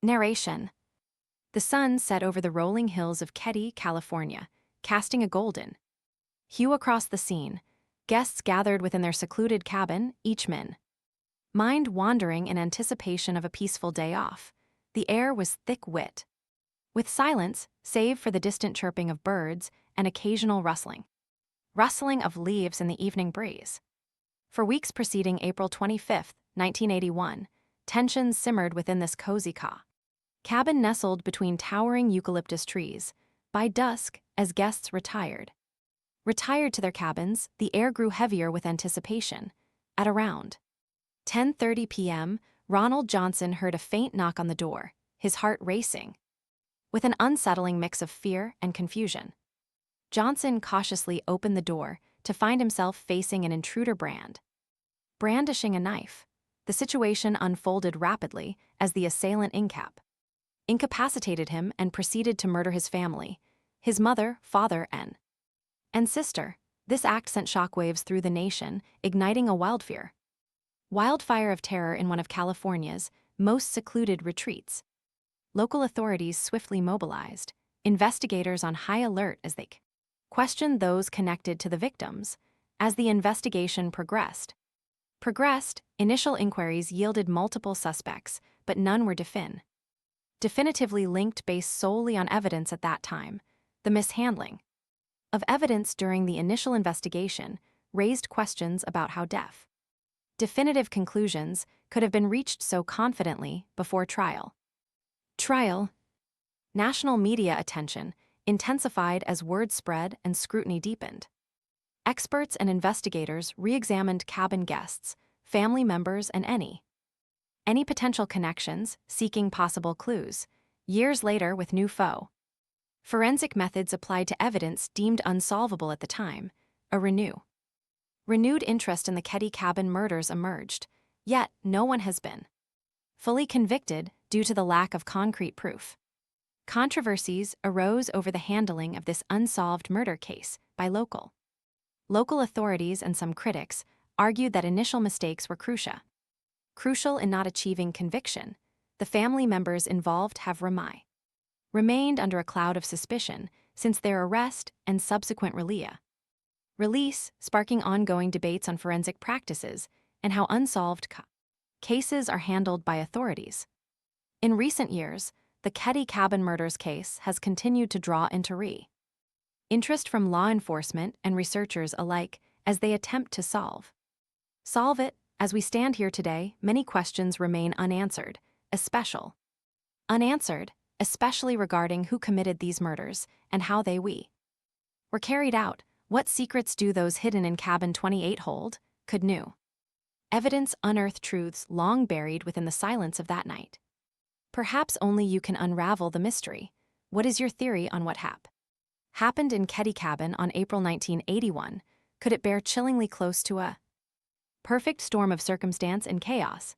Narration. The sun set over the rolling hills of Keddie, California, casting a golden hue across the scene. Guests gathered within their secluded cabin, each mind wandering in anticipation of a peaceful day off. The air was thick with silence, save for the distant chirping of birds and occasional rustling of leaves in the evening breeze. For weeks preceding April 25, 1981, tensions simmered within this cozy cabin nestled between towering eucalyptus trees. By dusk, as guests retired to their cabins, the air grew heavier with anticipation. At around 10:30 p.m., Ronald Johnson heard a faint knock on the door, his heart racing with an unsettling mix of fear and confusion. Johnson cautiously opened the door to find himself facing an intruder brandishing a knife. The situation unfolded rapidly as the assailant incapacitated him and proceeded to murder his family, his mother, father, and sister. This act sent shockwaves through the nation, igniting a wildfire of terror in one of California's most secluded retreats. Local authorities swiftly mobilized, investigators on high alert as they questioned those connected to the victims. As the investigation progressed, initial inquiries yielded multiple suspects, but none were definitively linked based solely on evidence at that time. The mishandling of evidence during the initial investigation raised questions about how definitive conclusions could have been reached so confidently before trial. National media attention intensified as word spread and scrutiny deepened. Experts and investigators re-examined cabin guests, family members, and any potential connections, seeking possible clues. Years later, with new forensic methods applied to evidence deemed unsolvable at the time, a renewed interest in the Keddie cabin murders emerged, yet no one has been fully convicted due to the lack of concrete proof. Controversies arose over the handling of this unsolved murder case by local authorities, and some critics argued that initial mistakes were crucial in not achieving conviction. The family members involved have remained under a cloud of suspicion since their arrest and subsequent release, sparking ongoing debates on forensic practices and how unsolved cases are handled by authorities. In recent years, the Keddie cabin murders case has continued to draw interest from law enforcement and researchers alike as they attempt to solve it. As we stand here today, many questions remain unanswered, especially regarding who committed these murders and how they were carried out. What secrets do those hidden in cabin 28 hold? Could new evidence unearth truths long buried within the silence of that night? Perhaps only you can unravel the mystery. What is your theory on what happened in Keddie cabin on April 1981? Could it bear chillingly close to a perfect storm of circumstance and chaos?